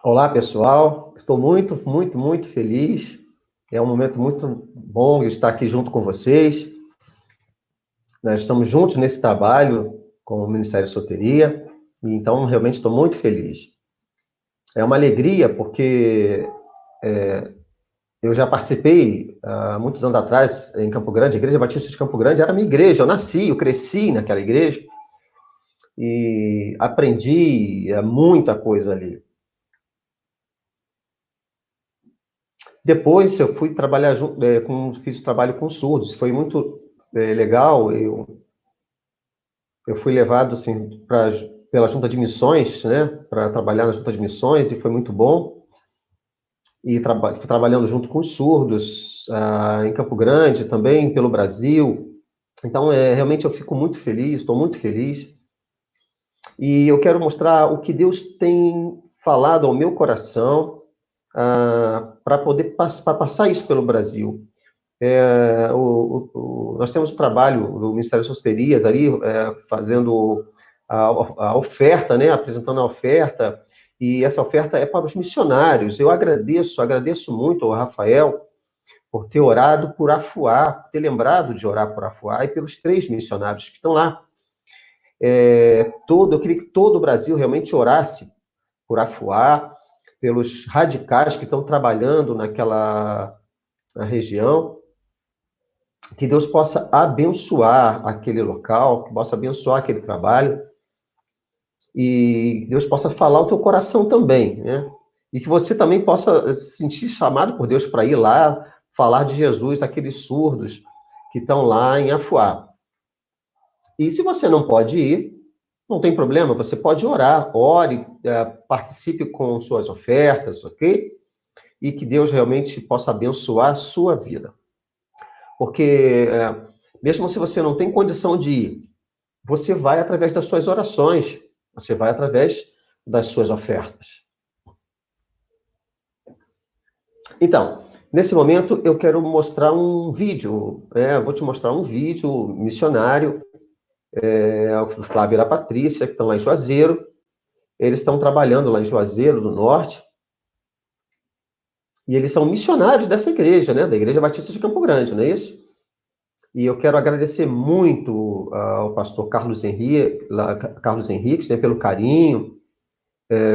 Olá, pessoal. Estou muito, muito, muito feliz. É um momento muito bom de estar aqui junto com vocês. Nós estamos juntos nesse trabalho com o Ministério da Soteria, e então realmente estou muito feliz. É uma alegria porque eu já participei há muitos anos atrás em Campo Grande, a Igreja Batista de Campo Grande era a minha igreja. Eu nasci, eu cresci naquela igreja e aprendi muita coisa ali. Depois eu fui trabalhar fiz trabalho com surdos, foi muito legal. Eu fui levado assim pela Junta de Missões, né, para trabalhar na Junta de Missões e foi muito bom. E fui trabalhando junto com os surdos em Campo Grande, também pelo Brasil. Então, realmente eu fico muito feliz, estou muito feliz. E eu quero mostrar o que Deus tem falado ao meu coração para poder pra passar isso pelo Brasil. Nós temos um trabalho no Ministério das Posterias ali, fazendo a oferta, né, apresentando a oferta, e essa oferta é para os missionários. Eu agradeço muito ao Rafael por ter orado por Afuá, por ter lembrado de orar por Afuá e pelos 3 missionários que estão lá. Eu queria que todo o Brasil realmente orasse por Afuá, pelos radicais que estão trabalhando naquela na região, que Deus possa abençoar aquele local, que possa abençoar aquele trabalho, e Deus possa falar o teu coração também, né? E que você também possa se sentir chamado por Deus para ir lá falar de Jesus àqueles surdos que estão lá em Afuá. E se você não pode ir, não tem problema, você pode orar, ore, participe com suas ofertas, ok? E que Deus realmente possa abençoar a sua vida. Porque, mesmo se você não tem condição de ir, você vai através das suas orações, você vai através das suas ofertas. Então, nesse momento eu quero mostrar um vídeo, vou te mostrar um vídeo missionário, o Flávio e a Patrícia, que estão lá em Juazeiro. Eles estão trabalhando lá em Juazeiro do Norte, e eles são missionários dessa igreja, né, da Igreja Batista de Campo Grande, não é isso? E eu quero agradecer muito ao pastor Carlos Henriques, né, pelo carinho,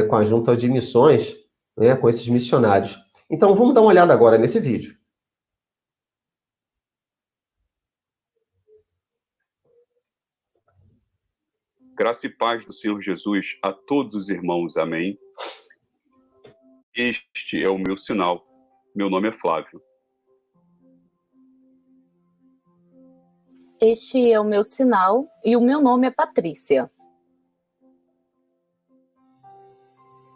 com a junta de missões, né, com esses missionários. Então, vamos dar uma olhada agora nesse vídeo. Graça e paz do Senhor Jesus a todos os irmãos. Amém. Este é o meu sinal. Meu nome é Flávio. Este é o meu sinal e o meu nome é Patrícia.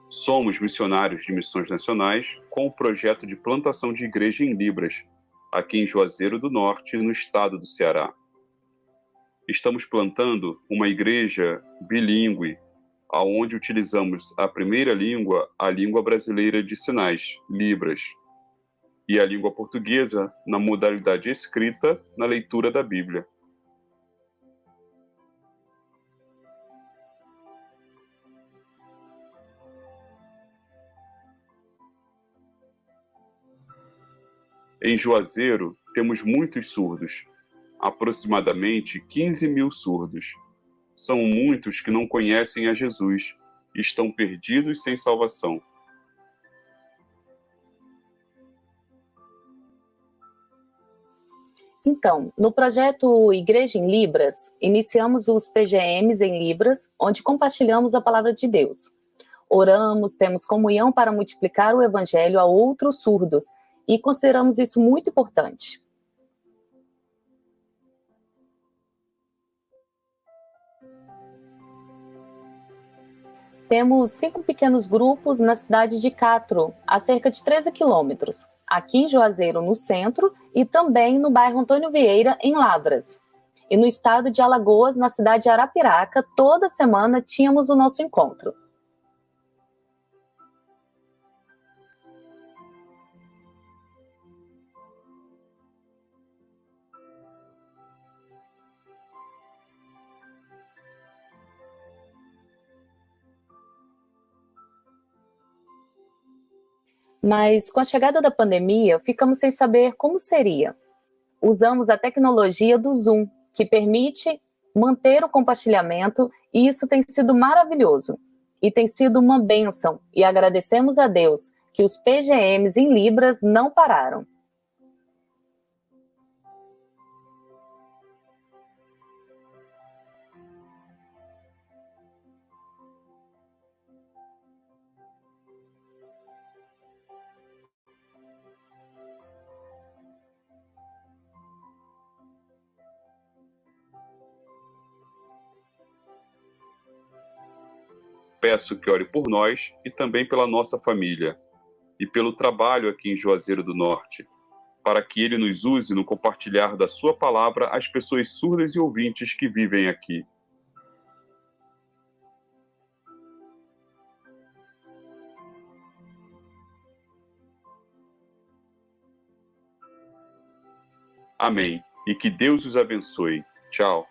Somos missionários de missões nacionais com o projeto de plantação de igreja em Libras, aqui em Juazeiro do Norte, no estado do Ceará. Estamos plantando uma igreja bilíngue, onde utilizamos a primeira língua, a língua brasileira de sinais, Libras, e a língua portuguesa na modalidade escrita, na leitura da Bíblia. Em Juazeiro, temos muitos surdos, aproximadamente 15 mil surdos. São muitos que não conhecem a Jesus, estão perdidos sem salvação. Então, no projeto Igreja em Libras, iniciamos os PGMs em Libras, onde compartilhamos a palavra de Deus. Oramos, temos comunhão para multiplicar o evangelho a outros surdos e consideramos isso muito importante. Temos 5 pequenos grupos na cidade de Catro, a cerca de 13 quilômetros, aqui em Juazeiro, no centro, e também no bairro Antônio Vieira, em Lavras. E no estado de Alagoas, na cidade de Arapiraca, toda semana tínhamos o nosso encontro. Mas com a chegada da pandemia, ficamos sem saber como seria. Usamos a tecnologia do Zoom, que permite manter o compartilhamento, e isso tem sido maravilhoso. E tem sido uma bênção, e agradecemos a Deus que os PGMs em Libras não pararam. Peço que ore por nós e também pela nossa família e pelo trabalho aqui em Juazeiro do Norte, para que Ele nos use no compartilhar da sua palavra às pessoas surdas e ouvintes que vivem aqui. Amém. E que Deus os abençoe. Tchau.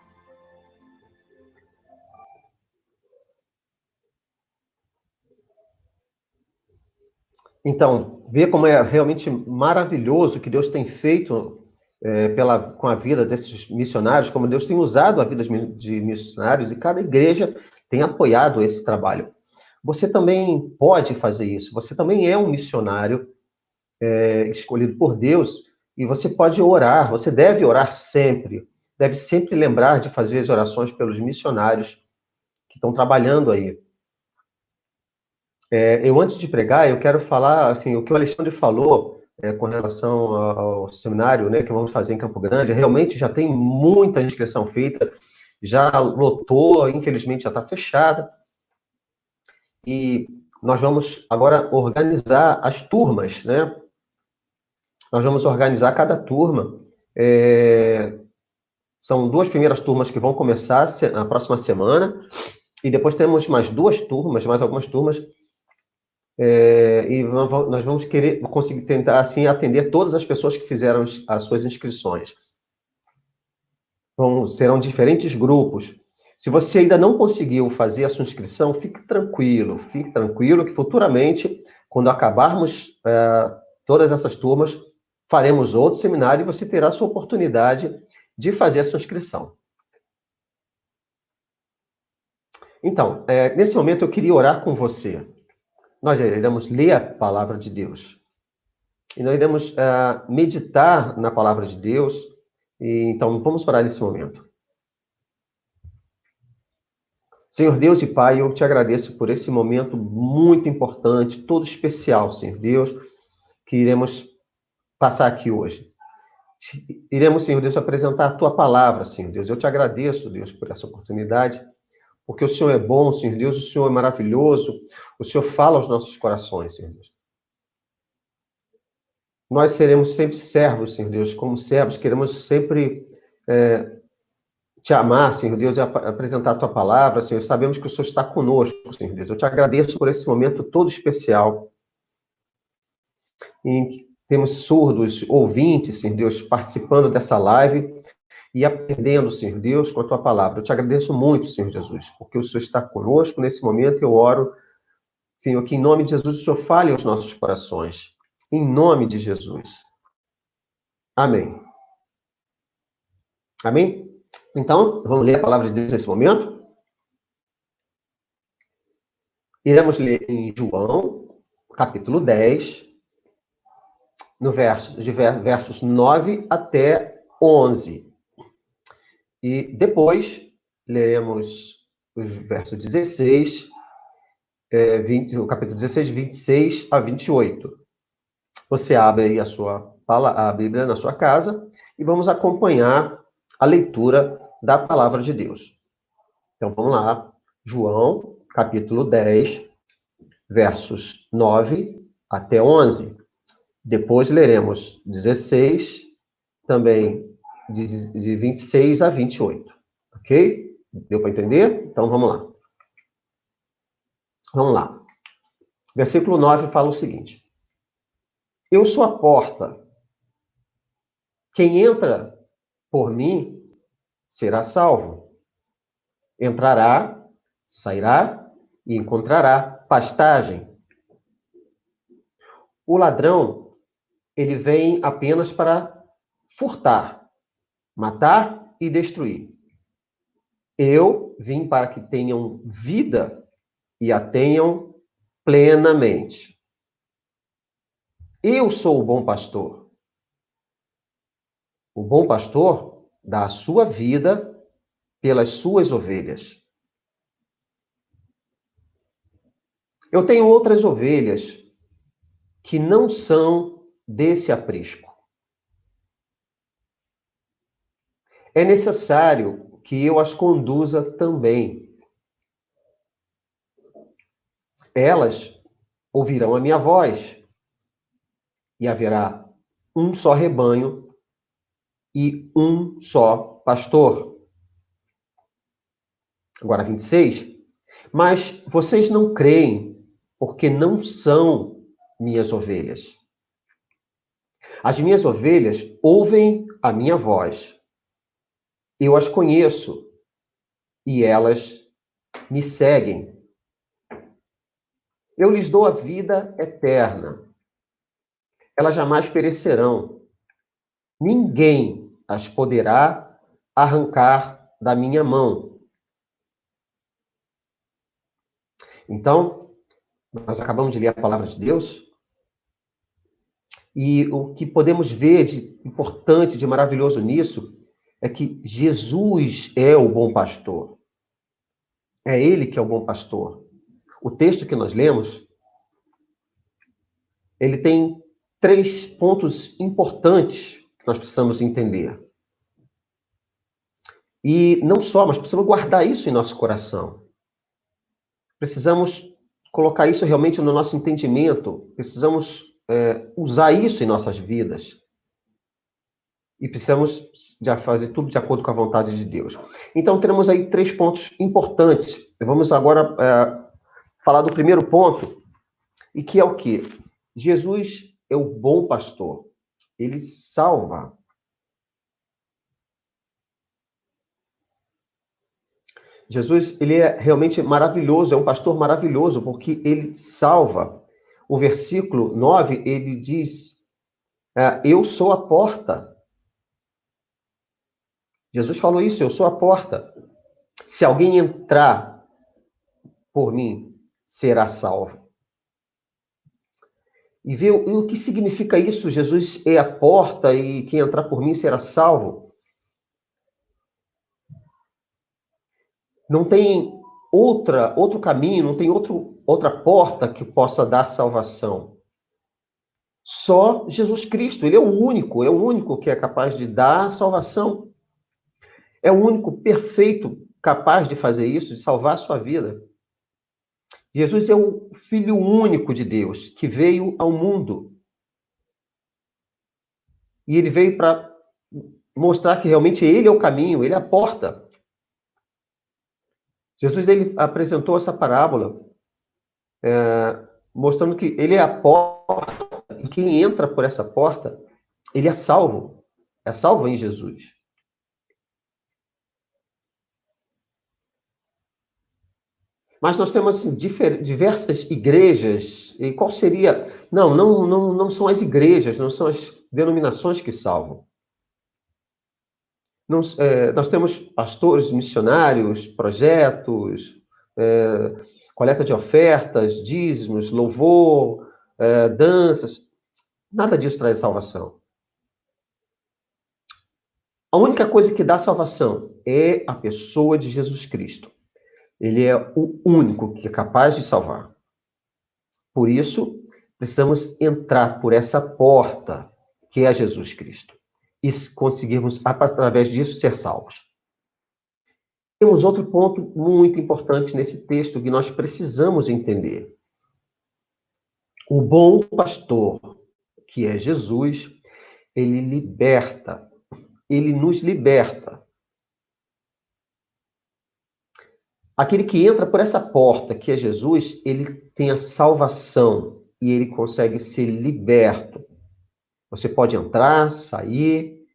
Então, vê como é realmente maravilhoso o que Deus tem feito com a vida desses missionários, como Deus tem usado a vida de missionários, e cada igreja tem apoiado esse trabalho. Você também pode fazer isso, você também é um missionário escolhido por Deus, e você pode orar, você deve orar sempre, deve sempre lembrar de fazer as orações pelos missionários que estão trabalhando aí. Eu, antes de pregar, eu quero falar, assim, o que o Alexandre falou com relação ao seminário, né, que vamos fazer em Campo Grande. Realmente já tem muita inscrição feita, já lotou, infelizmente já está fechada. E nós vamos agora organizar as turmas, né? Nós vamos organizar cada turma. São 2 primeiras turmas que vão começar na próxima semana, e depois temos mais 2 turmas, mais algumas turmas, e nós vamos conseguir tentar, assim, atender todas as pessoas que fizeram as suas inscrições. Serão diferentes grupos. Se você ainda não conseguiu fazer a sua inscrição, fique tranquilo, que futuramente, quando acabarmos todas essas turmas, faremos outro seminário e você terá a sua oportunidade de fazer a sua inscrição. Então, nesse momento eu queria orar com você. Nós iremos ler a palavra de Deus. E nós iremos meditar na palavra de Deus. E, então, vamos orar nesse momento. Senhor Deus e Pai, eu te agradeço por esse momento muito importante, todo especial, Senhor Deus, que iremos passar aqui hoje. Iremos, Senhor Deus, apresentar a Tua palavra, Senhor Deus. Eu te agradeço, Deus, por essa oportunidade, porque o Senhor é bom, Senhor Deus, o Senhor é maravilhoso, o Senhor fala aos nossos corações, Senhor Deus. Nós seremos sempre servos, Senhor Deus, como servos, queremos sempre te amar, Senhor Deus, e apresentar a Tua palavra, Senhor. Sabemos que o Senhor está conosco, Senhor Deus. Eu te agradeço por esse momento todo especial, em que temos surdos ouvintes, Senhor Deus, participando dessa live e aprendendo, Senhor Deus, com a Tua palavra. Eu te agradeço muito, Senhor Jesus, porque o Senhor está conosco nesse momento. Eu oro, Senhor, que em nome de Jesus o Senhor fale aos nossos corações. Em nome de Jesus. Amém. Amém? Então, vamos ler a palavra de Deus nesse momento. Iremos ler em João, capítulo 10, no versos 9 até 11. E depois leremos o verso 16, o capítulo 16, 26 a 28. Você abre aí a Bíblia na sua casa e vamos acompanhar a leitura da palavra de Deus. Então, vamos lá. João, capítulo 10, versos 9 até 11. Depois leremos 16, também de 26 a 28. Ok? Deu para entender? Então, vamos lá. Vamos lá. Versículo 9 fala o seguinte: Eu sou a porta. Quem entra por mim será salvo. Entrará, sairá e encontrará pastagem. O ladrão, ele vem apenas para furtar, matar e destruir. Eu vim para que tenham vida e a tenham plenamente. Eu sou o bom pastor. O bom pastor dá a sua vida pelas suas ovelhas. Eu tenho outras ovelhas que não são desse aprisco. É necessário que eu as conduza também. Elas ouvirão a minha voz e haverá um só rebanho e um só pastor. Agora, 26. Mas vocês não creem, porque não são minhas ovelhas. As minhas ovelhas ouvem a minha voz. Eu as conheço e elas me seguem. Eu lhes dou a vida eterna. Elas jamais perecerão. Ninguém as poderá arrancar da minha mão. Então, nós acabamos de ler a palavra de Deus e o que podemos ver de importante, de maravilhoso nisso, é que Jesus é o bom pastor. É ele que é o bom pastor. O texto que nós lemos, ele tem 3 pontos importantes que nós precisamos entender. E não só, mas precisamos guardar isso em nosso coração. Precisamos colocar isso realmente no nosso entendimento. Precisamos usar isso em nossas vidas. E precisamos já fazer tudo de acordo com a vontade de Deus. Então, temos aí 3 pontos importantes. Vamos agora falar do primeiro ponto, e que é o quê? Jesus é o bom pastor. Ele salva. Jesus, ele é realmente maravilhoso, é um pastor maravilhoso, porque ele salva. O versículo 9, ele diz, eu sou a porta. Jesus falou isso, eu sou a porta. Se alguém entrar por mim, será salvo. E vê o que significa isso? Jesus é a porta e quem entrar por mim será salvo. Não tem outro caminho, não tem outra porta que possa dar salvação. Só Jesus Cristo, ele é o único que é capaz de dar salvação. É o único perfeito capaz de fazer isso, de salvar a sua vida. Jesus é o Filho único de Deus, que veio ao mundo. E ele veio para mostrar que realmente ele é o caminho, ele é a porta. Jesus, ele apresentou essa parábola, mostrando que ele é a porta, e quem entra por essa porta, ele é salvo em Jesus. Mas nós temos assim, diversas igrejas, e qual seria... Não são as igrejas, não são as denominações que salvam. Nós temos pastores, missionários, projetos, coleta de ofertas, dízimos, louvor, danças. Nada disso traz salvação. A única coisa que dá salvação é a pessoa de Jesus Cristo. Ele é o único que é capaz de salvar. Por isso, precisamos entrar por essa porta, que é Jesus Cristo. E conseguirmos, através disso, ser salvos. Temos outro ponto muito importante nesse texto que nós precisamos entender. O bom pastor, que é Jesus, ele liberta. Ele nos liberta. Aquele que entra por essa porta, que é Jesus, ele tem a salvação e ele consegue ser liberto. Você pode entrar, sair,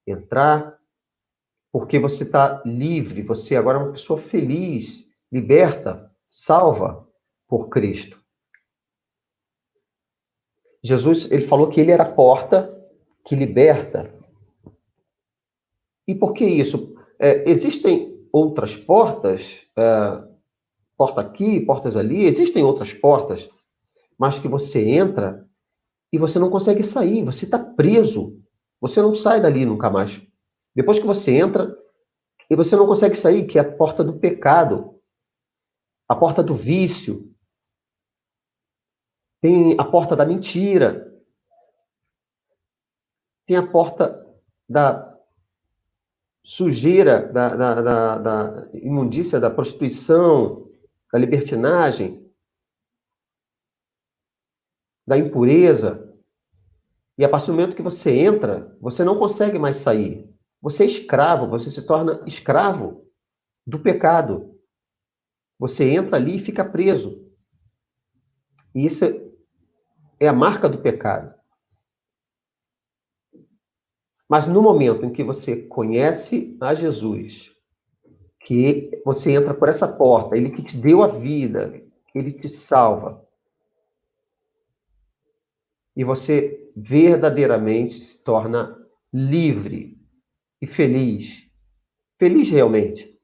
entrar, porque você está livre, você agora é uma pessoa feliz, liberta, salva por Cristo. Jesus, ele falou que ele era a porta que liberta. E por que isso? Existem outras portas, porta aqui, portas ali, existem outras portas, mas que você entra e você não consegue sair, você está preso, você não sai dali nunca mais. Depois que você entra, e você não consegue sair, que é a porta do pecado, a porta do vício, tem a porta da mentira, tem a porta da sujeira, da imundícia, da prostituição, da libertinagem, da impureza. E a partir do momento que você entra, você não consegue mais sair. Você é escravo, você se torna escravo do pecado. Você entra ali e fica preso. E isso é a marca do pecado. Mas no momento em que você conhece a Jesus, que você entra por essa porta, ele que te deu a vida, ele te salva, e você verdadeiramente se torna livre e feliz. Feliz realmente.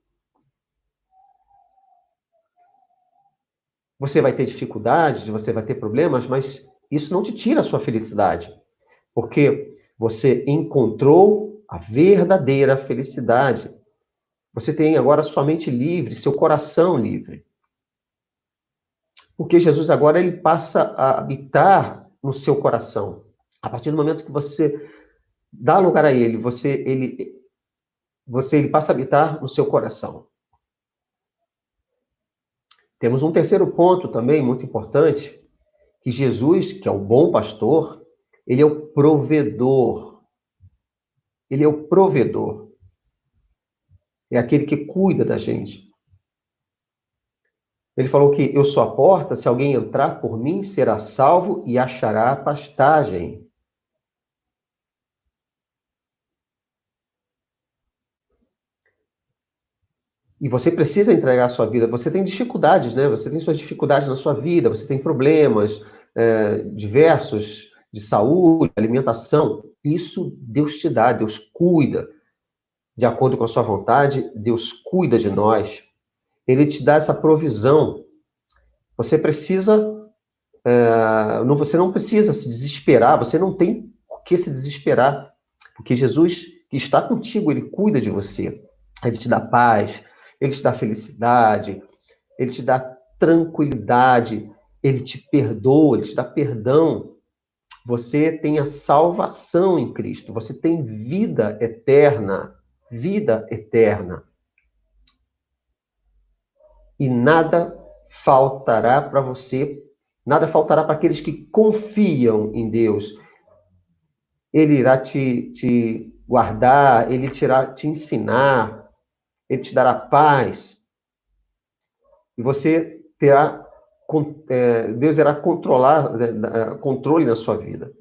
Você vai ter dificuldades, você vai ter problemas, mas isso não te tira a sua felicidade. Porque você encontrou a verdadeira felicidade. Você tem agora sua mente livre, seu coração livre. Porque Jesus agora ele passa a habitar no seu coração. A partir do momento que você dá lugar a ele, ele passa a habitar no seu coração. Temos um terceiro ponto também muito importante, que Jesus, que é o bom pastor, ele é o provedor. Ele é o provedor. É aquele que cuida da gente. Ele falou que eu sou a porta, se alguém entrar por mim, será salvo e achará pastagem. E você precisa entregar a sua vida. Você tem dificuldades, né? Você tem suas dificuldades na sua vida, você tem problemas diversos de saúde, alimentação. Isso Deus te dá, Deus cuida. De acordo com a sua vontade, Deus cuida de nós. Ele te dá essa provisão. Você você não precisa se desesperar, você não tem por que se desesperar, porque Jesus, que está contigo, ele cuida de você. Ele te dá paz, ele te dá felicidade, ele te dá tranquilidade, ele te perdoa, ele te dá perdão. Você tem a salvação em Cristo, você tem vida eterna, vida eterna. E nada faltará para você, nada faltará para aqueles que confiam em Deus. Ele irá te guardar, ele irá te ensinar, ele te dará paz. E você terá, Deus irá controle na sua vida.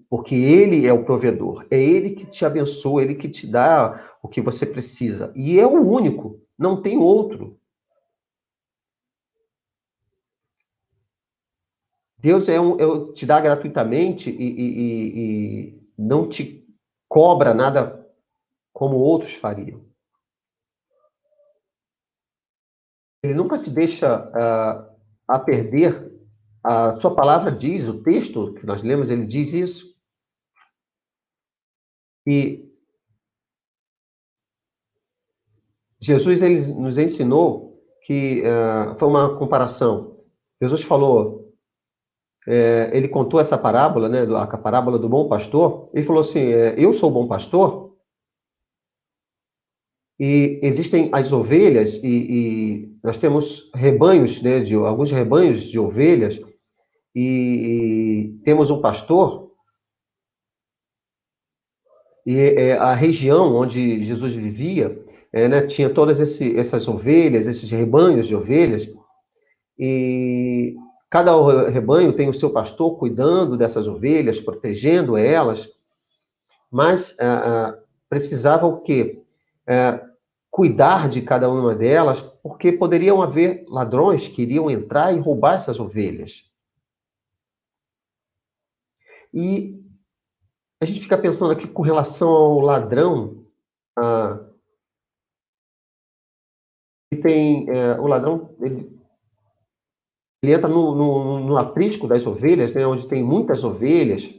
Porque ele é o provedor, é ele que te abençoa, ele que te dá o que você precisa. E é o único, não tem outro. Deus te dá gratuitamente e não te cobra nada como outros fariam. Ele nunca te deixa a perder. A sua palavra diz, o texto que nós lemos, ele diz isso. E Jesus ele nos ensinou que foi uma comparação. Jesus falou, ele contou essa parábola, né, a parábola do bom pastor. Ele falou assim, eu sou o bom pastor, e existem as ovelhas, e nós temos rebanhos, né, alguns rebanhos de ovelhas, e temos um pastor, e a região onde Jesus vivia, né, tinha todas essas ovelhas, esses rebanhos de ovelhas, e cada rebanho tem o seu pastor cuidando dessas ovelhas, protegendo elas, mas precisava o quê? Cuidar de cada uma delas, porque poderiam haver ladrões que iriam entrar e roubar essas ovelhas. E a gente fica pensando aqui com relação ao ladrão, o ladrão, ele entra no aprisco das ovelhas, né, onde tem muitas ovelhas,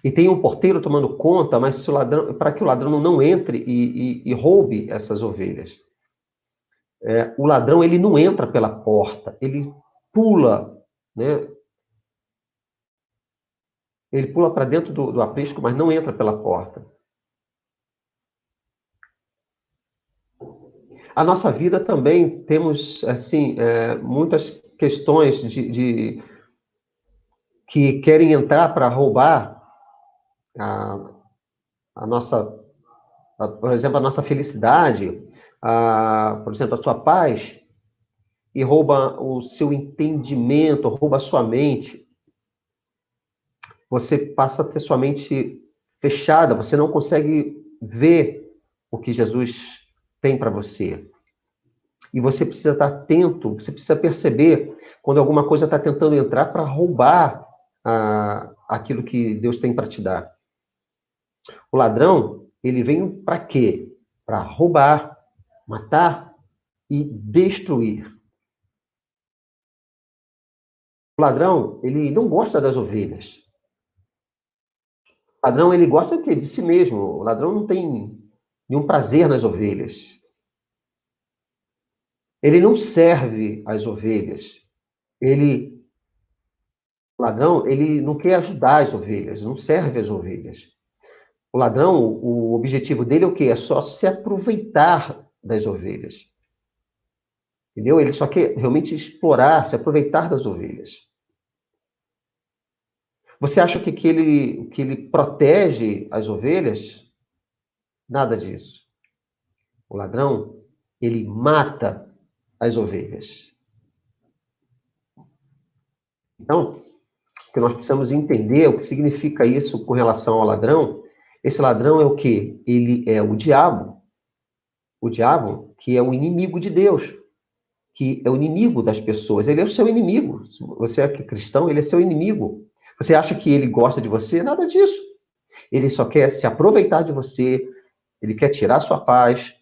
e tem um porteiro tomando conta, mas se o ladrão, para que o ladrão não entre e roube essas ovelhas. O ladrão, ele não entra pela porta, ele pula, né? Ele pula para dentro do aprisco, mas não entra pela porta. A nossa vida também temos, assim, muitas questões que querem entrar para roubar a nossa, por exemplo, a nossa felicidade, por exemplo, a sua paz, e rouba o seu entendimento, rouba a sua mente. Você passa a ter sua mente fechada, você não consegue ver o que Jesus tem para você. E você precisa estar atento, você precisa perceber quando alguma coisa está tentando entrar para roubar aquilo que Deus tem para te dar. O ladrão, ele vem para quê? Para roubar, matar e destruir. O ladrão, ele não gosta das ovelhas. O ladrão, ele gosta do quê? De si mesmo. O ladrão não tem nenhum prazer nas ovelhas. Ele não serve as ovelhas. O ladrão, ele não quer ajudar as ovelhas, não serve as ovelhas. O ladrão, o objetivo dele é o quê? É só se aproveitar das ovelhas. Entendeu? Ele só quer realmente explorar, se aproveitar das ovelhas. Você acha que ele protege as ovelhas? Nada disso. O ladrão, ele mata as ovelhas. Então, o que nós precisamos entender, o que significa isso com relação ao ladrão. Esse ladrão é o quê? Ele é o diabo. O diabo, que é o inimigo de Deus, que é o inimigo das pessoas. Ele é o seu inimigo. Se você é cristão, ele é seu inimigo. Você acha que ele gosta de você? Nada disso. Ele só quer se aproveitar de você, ele quer tirar sua paz.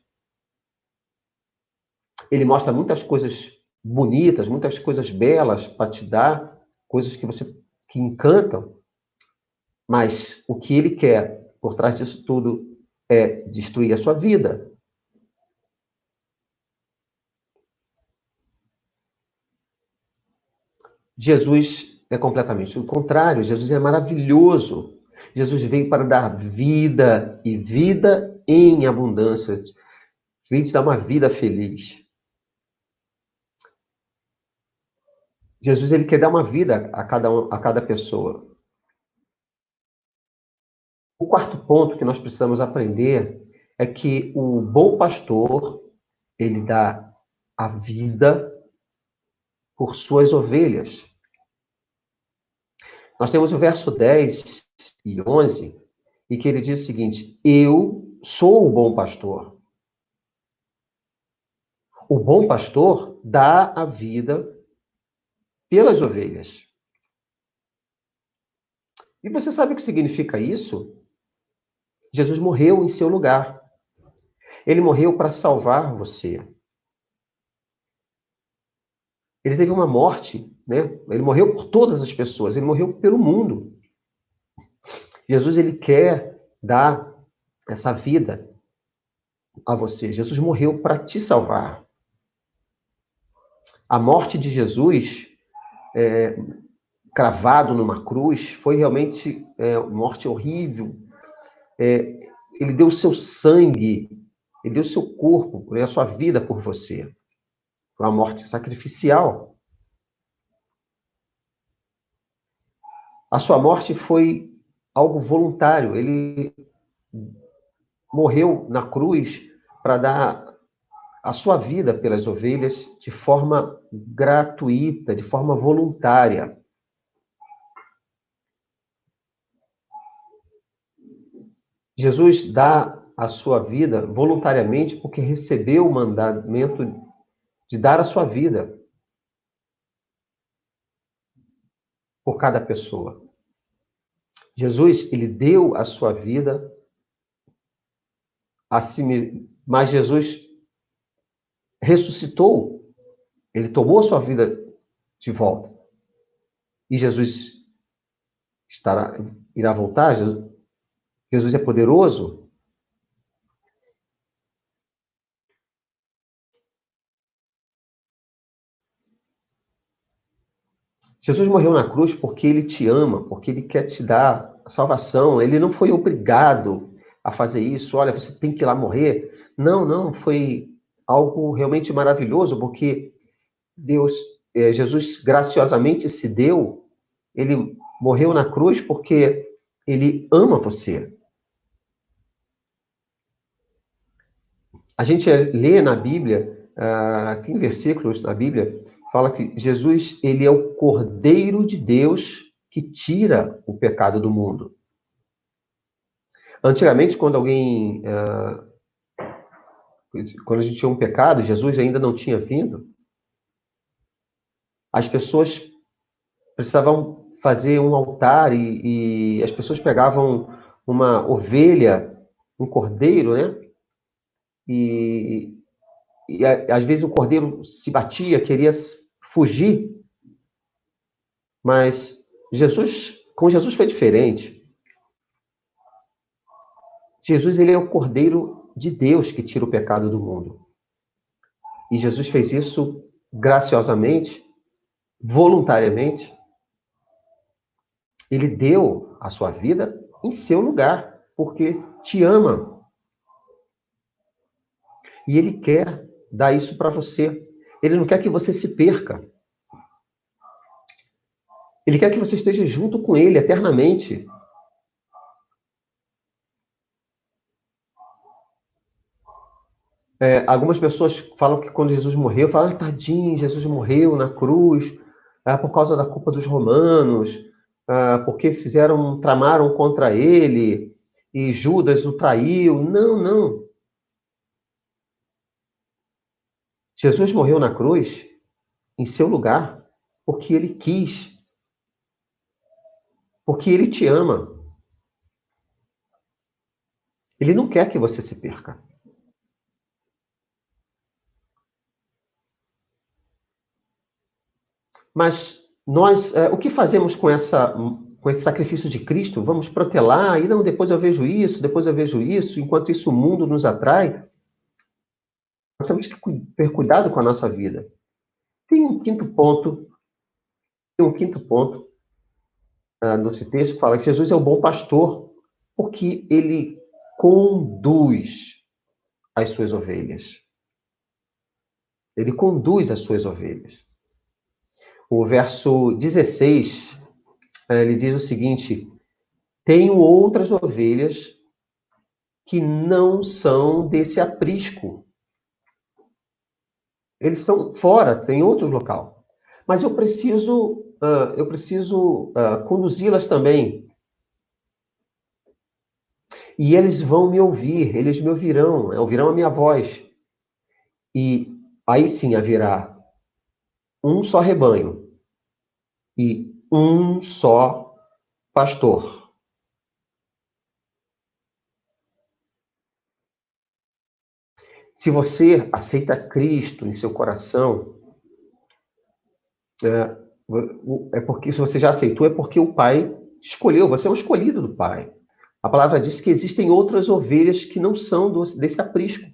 Ele mostra muitas coisas bonitas, muitas coisas belas para te dar, coisas que encantam, mas o que ele quer por trás disso tudo é destruir a sua vida. Jesus é completamente o contrário. Jesus é maravilhoso. Jesus veio para dar vida e vida em abundância. Veio te dar uma vida feliz. Jesus, ele quer dar uma vida a cada pessoa. O quarto ponto que nós precisamos aprender é que o bom pastor, ele dá a vida por suas ovelhas. Nós temos o verso 10 e 11, e que ele diz o seguinte: eu sou o bom pastor. O bom pastor dá a vida pelas ovelhas. E você sabe o que significa isso? Jesus morreu em seu lugar. Ele morreu para salvar você. Ele teve uma morte, né? Ele morreu por todas as pessoas, ele morreu pelo mundo. Jesus, ele quer dar essa vida a você. Jesus morreu para te salvar. A morte de Jesus, cravado numa cruz, foi realmente uma morte horrível. Ele deu o seu sangue, ele deu o seu corpo, a sua vida por você. Foi uma morte sacrificial. A sua morte foi algo voluntário. Ele morreu na cruz para dar a sua vida pelas ovelhas de forma gratuita, de forma voluntária. Jesus dá a sua vida voluntariamente porque recebeu o mandamento de dar a sua vida. por cada pessoa. Jesus, ele deu a sua vida a si mesmo, mas Jesus ressuscitou, ele tomou a sua vida de volta. E Jesus irá voltar? Jesus é poderoso? Jesus morreu na cruz porque ele te ama, porque ele quer te dar a salvação. Ele não foi obrigado a fazer isso. Olha, você tem que ir lá morrer. Não, foi algo realmente maravilhoso, porque Jesus graciosamente se deu. Ele morreu na cruz porque ele ama você. A gente lê na Bíblia, tem versículos na Bíblia, fala que Jesus, ele é o Cordeiro de Deus que tira o pecado do mundo. Antigamente, quando a gente tinha um pecado, Jesus ainda não tinha vindo, as pessoas precisavam fazer um altar e as pessoas pegavam uma ovelha, um cordeiro, né? E às vezes o cordeiro se batia, queria fugir, mas com Jesus foi diferente. Jesus, ele é o Cordeiro de Deus que tira o pecado do mundo. E Jesus fez isso graciosamente, voluntariamente. Ele deu a sua vida em seu lugar, porque te ama. E ele quer dar isso para você. Ele não quer que você se perca. Ele quer que você esteja junto com ele eternamente. Algumas pessoas falam que quando Jesus morreu, falam, tadinho, Jesus morreu na cruz, por causa da culpa dos romanos, porque tramaram contra ele, e Judas o traiu. Não. Jesus morreu na cruz, em seu lugar, porque ele quis. Porque ele te ama. Ele não quer que você se perca. Mas nós, o que fazemos com esse sacrifício de Cristo? Vamos protelar, e não, depois eu vejo isso, enquanto isso o mundo nos atrai. Nós temos que ter cuidado com a nossa vida. Tem um quinto ponto nesse texto que fala que Jesus é o bom pastor, porque ele conduz as suas ovelhas. Ele conduz as suas ovelhas. O verso 16, ele diz o seguinte: tenho outras ovelhas que não são desse aprisco. Eles estão fora, tem outro local. Mas eu preciso conduzi-las também. E eles vão me ouvir, eles me ouvirão a minha voz. E aí sim haverá um só rebanho e um só pastor. Se você aceita Cristo em seu coração, porque se você já aceitou, é porque o Pai escolheu, você é um escolhido do Pai. A palavra diz que existem outras ovelhas que não são desse aprisco.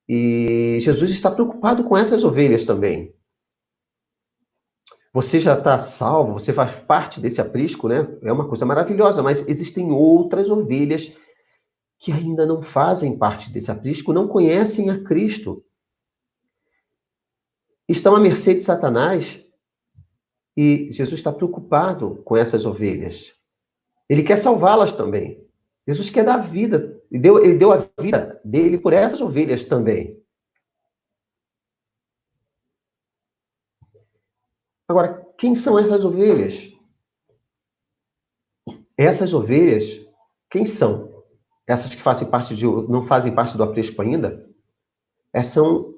E Jesus está preocupado com essas ovelhas também. Você já está salvo, você faz parte desse aprisco, né? É uma coisa maravilhosa, mas existem outras ovelhas que ainda não fazem parte desse aprisco, não conhecem a Cristo. Estão à mercê de Satanás. E Jesus está preocupado com essas ovelhas. Ele quer salvá-las também. Jesus quer dar vida. Ele deu a vida dele por essas ovelhas também. Agora, quem são essas ovelhas? Essas ovelhas, quem são? Essas que não fazem parte do aprisco ainda? Essas são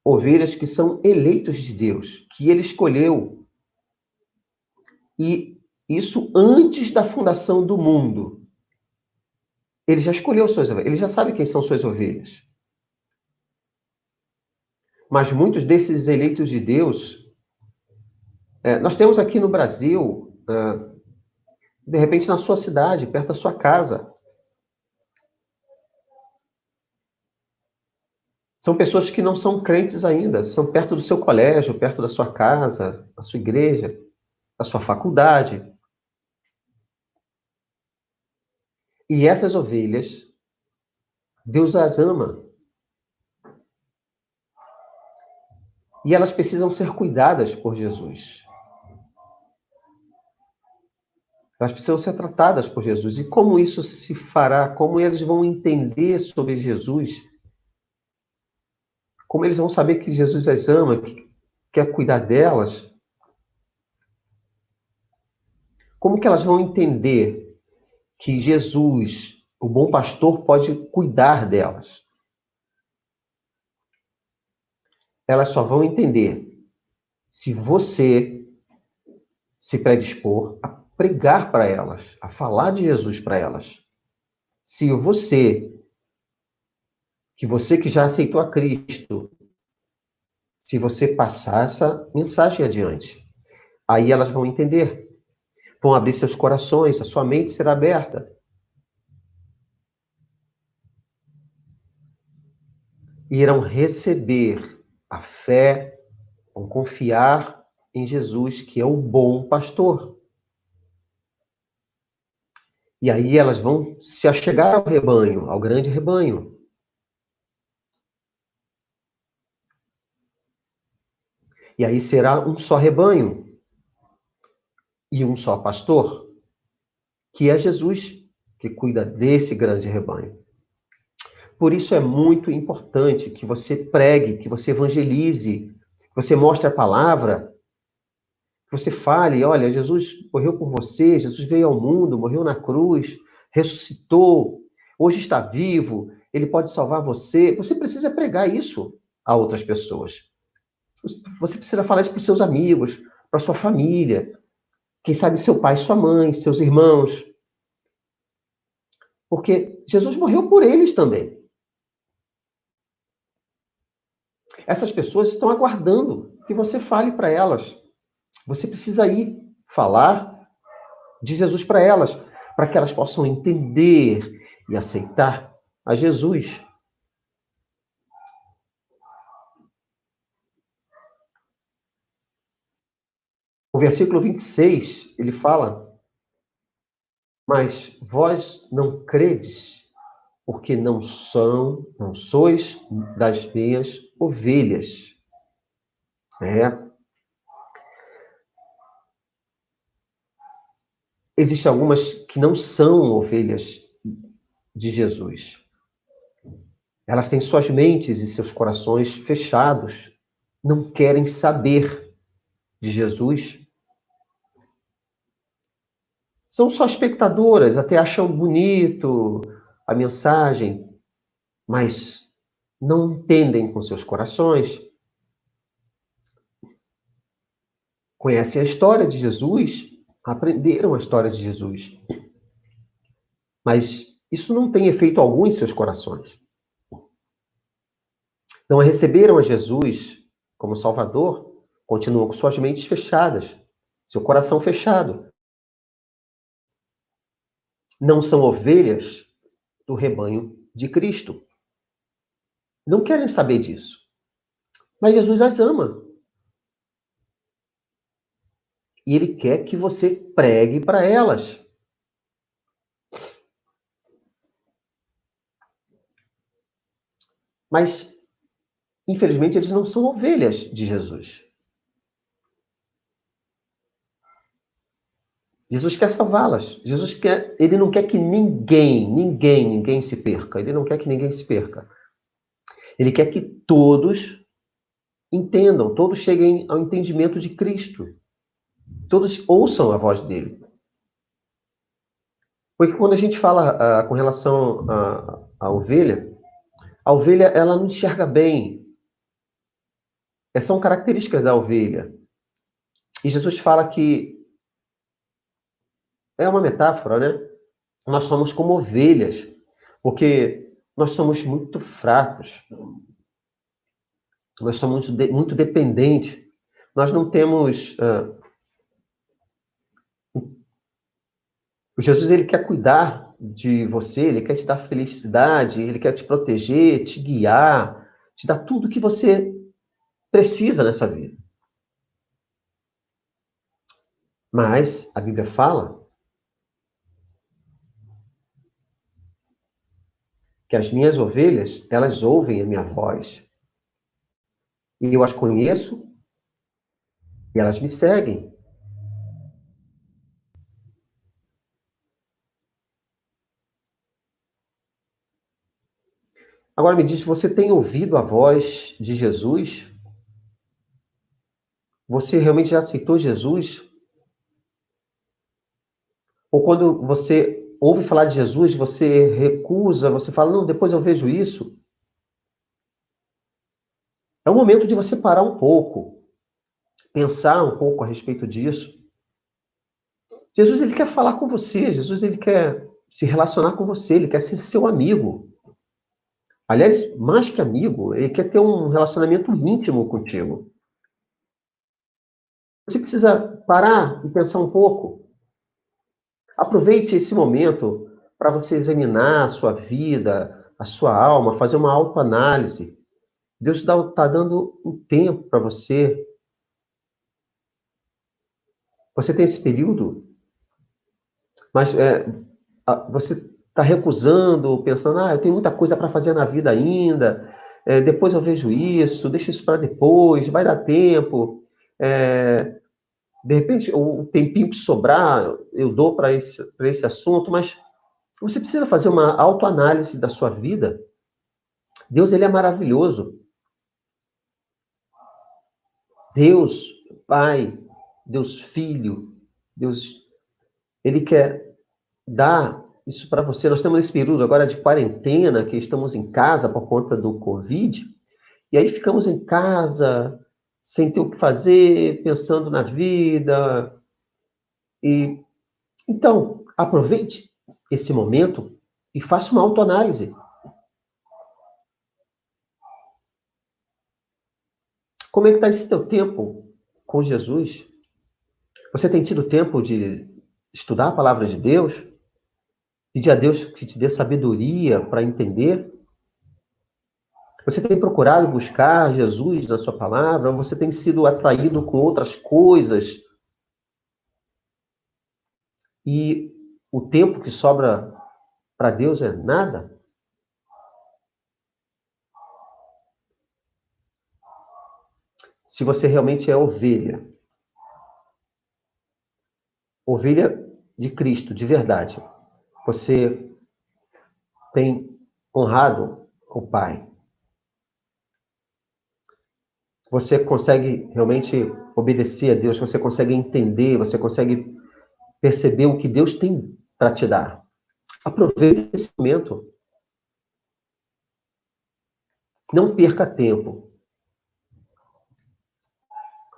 ovelhas que são eleitos de Deus, que ele escolheu. E isso antes da fundação do mundo. Ele já escolheu suas ovelhas, ele já sabe quem são suas ovelhas. Mas muitos desses eleitos de Deus, nós temos aqui no Brasil, de repente na sua cidade, perto da sua casa, são pessoas que não são crentes ainda, são perto do seu colégio, perto da sua casa, da sua igreja, da sua faculdade. E essas ovelhas, Deus as ama. E elas precisam ser cuidadas por Jesus. Elas precisam ser tratadas por Jesus. E como isso se fará? Como eles vão entender sobre Jesus? Como eles vão saber que Jesus as ama, que quer cuidar delas? Como que elas vão entender que Jesus, o bom pastor, pode cuidar delas? Elas só vão entender se você se predispor a pregar para elas, a falar de Jesus para elas. Se você que já aceitou a Cristo, se você passar essa mensagem adiante, aí elas vão entender, vão abrir seus corações, a sua mente será aberta. E irão receber a fé, vão confiar em Jesus, que é o bom pastor. E aí elas vão se achegar ao rebanho, ao grande rebanho. E aí será um só rebanho e um só pastor, que é Jesus, que cuida desse grande rebanho. Por isso é muito importante que você pregue, que você evangelize, que você mostre a palavra, que você fale, olha, Jesus morreu por você, Jesus veio ao mundo, morreu na cruz, ressuscitou, hoje está vivo, ele pode salvar você. Você precisa pregar isso a outras pessoas. Você precisa falar isso para os seus amigos, para a sua família, quem sabe seu pai, sua mãe, seus irmãos. Porque Jesus morreu por eles também. Essas pessoas estão aguardando que você fale para elas. Você precisa ir falar de Jesus para elas, para que elas possam entender e aceitar a Jesus. O versículo 26, ele fala: mas vós não credes, porque não sois das minhas ovelhas. Existem algumas que não são ovelhas de Jesus. Elas têm suas mentes e seus corações fechados, não querem saber de Jesus. São só espectadoras, até acham bonito a mensagem, mas não entendem com seus corações. Conhecem a história de Jesus, aprenderam a história de Jesus. Mas isso não tem efeito algum em seus corações. Não receberam a Jesus como Salvador, continuam com suas mentes fechadas, seu coração fechado. Não são ovelhas do rebanho de Cristo. Não querem saber disso. Mas Jesus as ama. E ele quer que você pregue para elas. Mas, infelizmente, eles não são ovelhas de Jesus. Jesus quer salvá-las. Ele não quer que ninguém se perca. Ele não quer que ninguém se perca. Ele quer que todos entendam, todos cheguem ao entendimento de Cristo. Todos ouçam a voz dele. Porque quando a gente fala com relação à ovelha, a ovelha ela não enxerga bem. São características da ovelha. E Jesus fala que é uma metáfora, né? Nós somos como ovelhas, porque nós somos muito fracos, nós somos muito dependentes, nós não temos... O Jesus, ele quer cuidar de você, ele quer te dar felicidade, ele quer te proteger, te guiar, te dar tudo que você precisa nessa vida. Mas a Bíblia fala que as minhas ovelhas, elas ouvem a minha voz. E eu as conheço e elas me seguem. Agora me diz, você tem ouvido a voz de Jesus? Você realmente já aceitou Jesus? Ou quando você ouve falar de Jesus, você recusa, você fala, não, depois eu vejo isso? É o momento de você parar um pouco, pensar um pouco a respeito disso. Jesus, ele quer falar com você, Jesus, ele quer se relacionar com você, ele quer ser seu amigo. Aliás, mais que amigo, ele quer ter um relacionamento íntimo contigo. Você precisa parar e pensar um pouco. Aproveite esse momento para você examinar a sua vida, a sua alma, fazer uma autoanálise. Deus está dando um tempo para você. Você tem esse período, mas você está recusando, pensando, eu tenho muita coisa para fazer na vida ainda, depois eu vejo isso, deixa isso para depois, vai dar tempo. De repente, o tempinho que sobrar, eu dou para esse assunto, mas você precisa fazer uma autoanálise da sua vida. Deus, ele é maravilhoso. Deus Pai, Deus Filho, Deus, ele quer dar isso para você. Nós estamos nesse período agora de quarentena, que estamos em casa por conta do Covid, e aí ficamos em casa, sem ter o que fazer, pensando na vida. E então, aproveite esse momento e faça uma autoanálise. Como é que está esse teu tempo com Jesus? Você tem tido tempo de estudar a palavra de Deus? Pedir a Deus que te dê sabedoria para entender? Você tem procurado buscar Jesus na sua palavra? Ou você tem sido atraído com outras coisas? E o tempo que sobra para Deus é nada? Se você realmente é ovelha de Cristo, de verdade, você tem honrado o Pai. Você consegue realmente obedecer a Deus, você consegue entender, você consegue perceber o que Deus tem para te dar. Aproveite esse momento. Não perca tempo.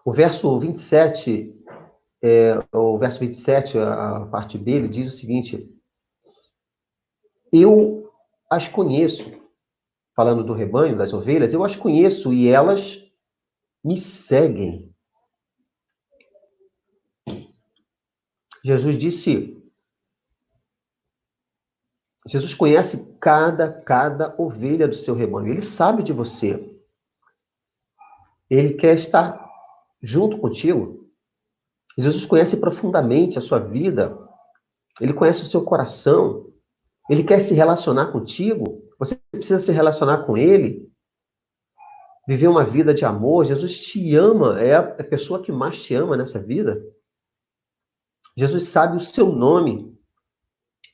O verso 27, a parte B, ele diz o seguinte: eu as conheço, falando do rebanho, das ovelhas, eu as conheço e elas me seguem. Jesus conhece cada ovelha do seu rebanho. Ele sabe de você. Ele quer estar junto contigo. Jesus conhece profundamente a sua vida. Ele conhece o seu coração. Ele quer se relacionar contigo. Você precisa se relacionar com ele. Viver uma vida de amor. Jesus te ama. É a pessoa que mais te ama nessa vida. Jesus sabe o seu nome.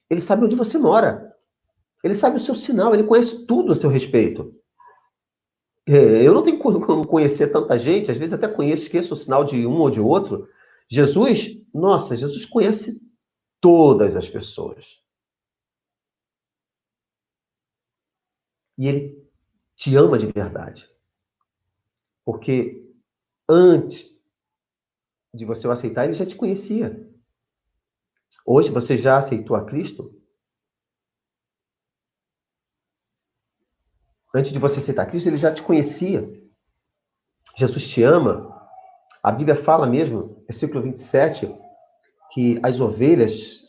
Ele sabe onde você mora. Ele sabe o seu sinal. Ele conhece tudo a seu respeito. Eu não tenho como conhecer tanta gente. Às vezes até esqueço o sinal de um ou de outro. Jesus conhece todas as pessoas. E ele te ama de verdade. Porque antes de você o aceitar, ele já te conhecia. Hoje você já aceitou a Cristo? Antes de você aceitar Cristo, ele já te conhecia. Jesus te ama. A Bíblia fala mesmo, versículo 27, que as ovelhas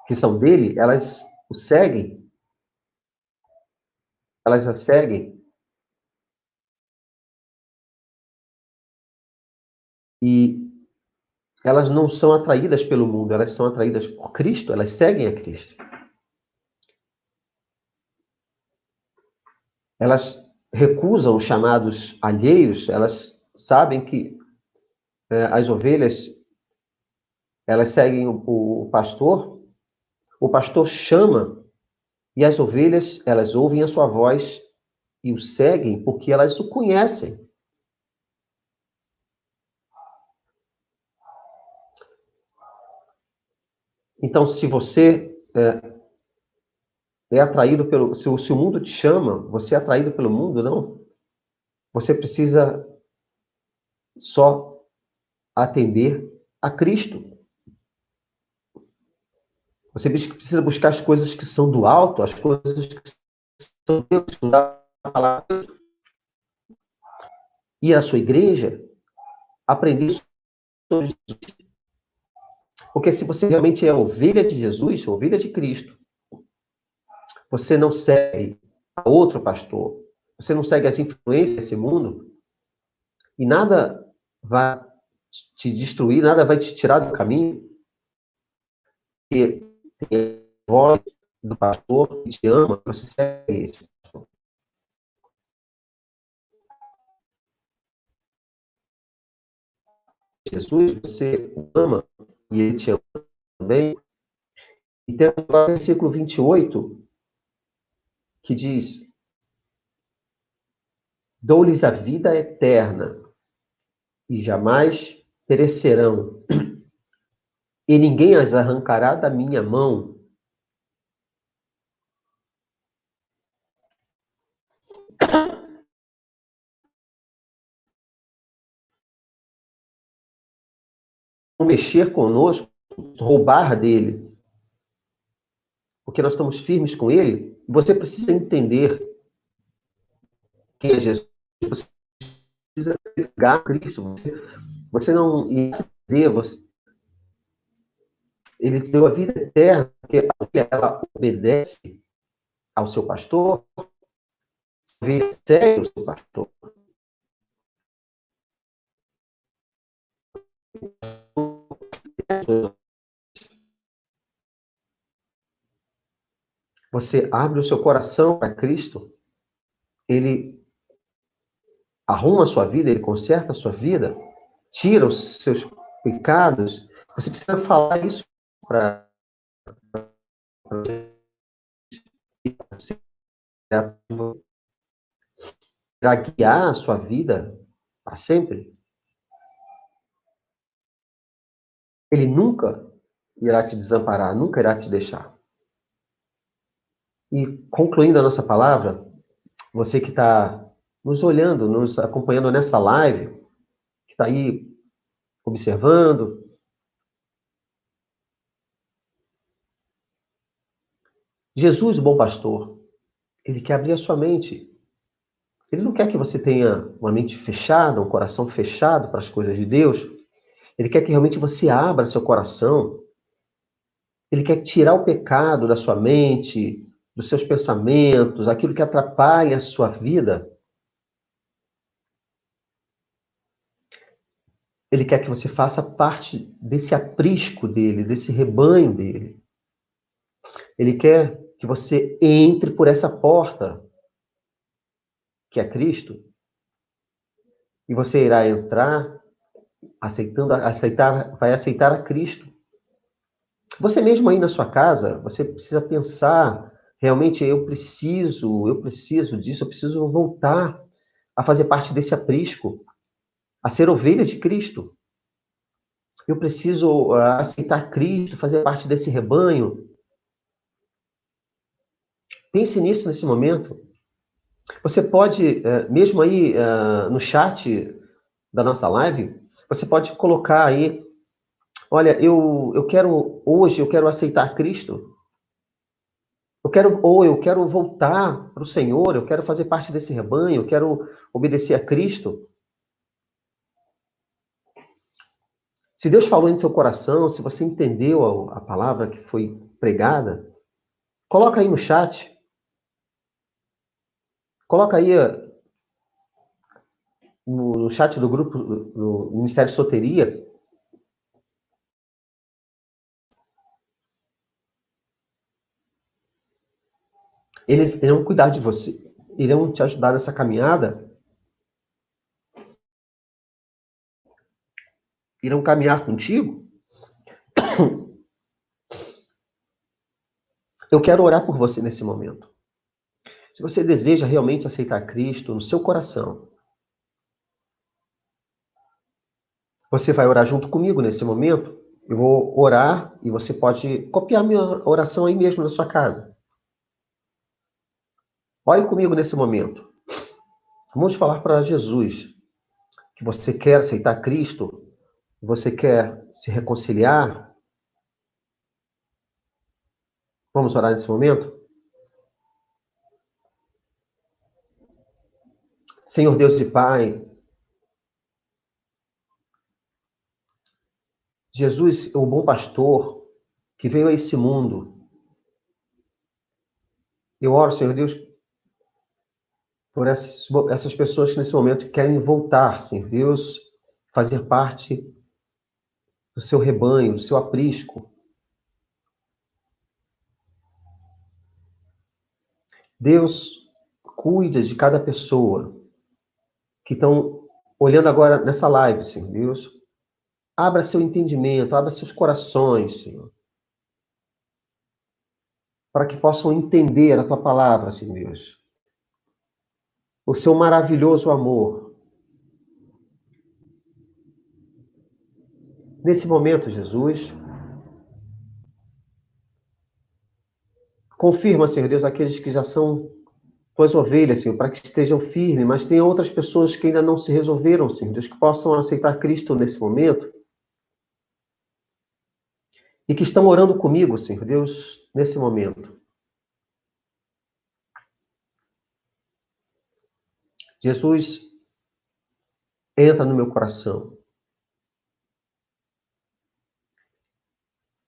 que são dele, elas o seguem. Elas a seguem. E elas não são atraídas pelo mundo, elas são atraídas por Cristo, elas seguem a Cristo. Elas recusam os chamados alheios, elas sabem que as ovelhas, elas seguem o pastor chama, e as ovelhas, elas ouvem a sua voz e o seguem porque elas o conhecem. Então, se você é atraído pelo... Se o mundo te chama, você é atraído pelo mundo, não. Você precisa só atender a Cristo. Você precisa buscar as coisas que são do alto, as coisas que são Deus, estudar a palavra, ir à sua igreja, aprender sobre Jesus. Porque se você realmente é ovelha de Jesus, ovelha de Cristo, você não segue a outro pastor, você não segue as influências desse mundo, e nada vai te destruir, nada vai te tirar do caminho, porque tem a voz do pastor que te ama, você segue esse pastor. Jesus, você o ama, e ele te ama também. E tem o versículo 28, que diz: dou-lhes a vida eterna, e jamais perecerão, e ninguém as arrancará da minha mão. Mexer conosco, roubar dele, porque nós estamos firmes com ele. Você precisa entender quem é Jesus. Você precisa pegar a Cristo. Você não você, ele deu a vida eterna, porque a ovelha, ela obedece ao seu pastor, a ovelha segue o seu pastor. Você abre o seu coração para Cristo, ele arruma a sua vida, ele conserta a sua vida, tira os seus pecados. Você precisa falar isso para guiar a sua vida para sempre. Ele nunca irá te desamparar, nunca irá te deixar. E concluindo a nossa palavra, você que está nos olhando, nos acompanhando nessa live, que está aí observando, Jesus, o bom pastor, ele quer abrir a sua mente. Ele não quer que você tenha uma mente fechada, um coração fechado para as coisas de Deus. Ele quer que realmente você abra seu coração. Ele quer tirar o pecado da sua mente, dos seus pensamentos, aquilo que atrapalha a sua vida. Ele quer que você faça parte desse aprisco dele, desse rebanho dele. Ele quer que você entre por essa porta, que é Cristo, e você irá entrar vai aceitar a Cristo. Você mesmo aí na sua casa, você precisa pensar, realmente eu preciso disso, eu preciso voltar a fazer parte desse aprisco, a ser ovelha de Cristo. Eu preciso aceitar Cristo, fazer parte desse rebanho. Pense nisso nesse momento. Você pode, mesmo aí no chat da nossa live, você pode colocar aí Olha, hoje eu quero aceitar Cristo. Eu quero voltar para o Senhor, eu quero fazer parte desse rebanho, eu quero obedecer a Cristo. Se Deus falou em seu coração, se você entendeu a palavra que foi pregada, coloca aí no chat. Coloca aí no chat do grupo do Ministério de Soteria. Eles irão cuidar de você, irão te ajudar nessa caminhada, irão caminhar contigo. Eu quero orar por você nesse momento. Se você deseja realmente aceitar Cristo no seu coração, você vai orar junto comigo nesse momento. Eu vou orar e você pode copiar minha oração aí mesmo na sua casa. Ore comigo nesse momento. Vamos falar para Jesus que você quer aceitar Cristo, você quer se reconciliar. Vamos orar nesse momento? Senhor Deus e Pai, Jesus, o bom pastor que veio a esse mundo. Eu oro, Senhor Deus, por essas pessoas que nesse momento querem voltar, Senhor Deus, fazer parte do seu rebanho, do seu aprisco. Deus, cuida de cada pessoa que estão olhando agora nessa live, Senhor Deus. Abra seu entendimento, abra seus corações, Senhor, para que possam entender a tua palavra, Senhor Deus. O seu maravilhoso amor. Nesse momento, Jesus, confirma, Senhor Deus, aqueles que já são tuas ovelhas, Senhor, para que estejam firmes, mas tem outras pessoas que ainda não se resolveram, Senhor Deus, que possam aceitar Cristo nesse momento e que estão orando comigo, Senhor Deus, nesse momento. Jesus, entra no meu coração.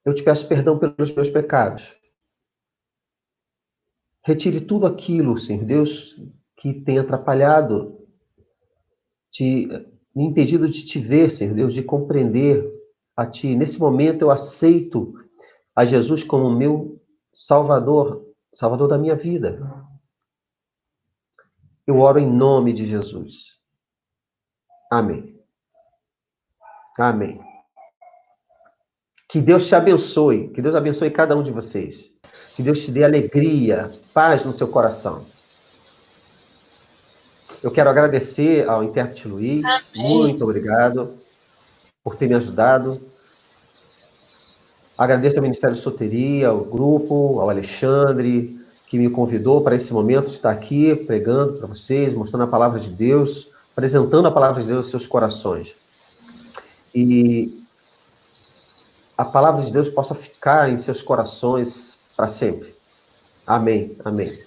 Eu te peço perdão pelos meus pecados. Retire tudo aquilo, Senhor Deus, que tem atrapalhado, me impedido de te ver, Senhor Deus, de compreender a Ti. Nesse momento eu aceito a Jesus como meu Salvador, Salvador da minha vida. Eu oro em nome de Jesus. Amém. Amém. Que Deus te abençoe, que Deus abençoe cada um de vocês. Que Deus te dê alegria, paz no seu coração. Eu quero agradecer ao intérprete Luiz. Amém. Muito obrigado por ter me ajudado. Agradeço ao Ministério de Soteria, ao grupo, ao Alexandre, que me convidou para esse momento de estar aqui pregando para vocês, mostrando a palavra de Deus, apresentando a palavra de Deus aos seus corações. E a palavra de Deus possa ficar em seus corações para sempre. Amém. Amém.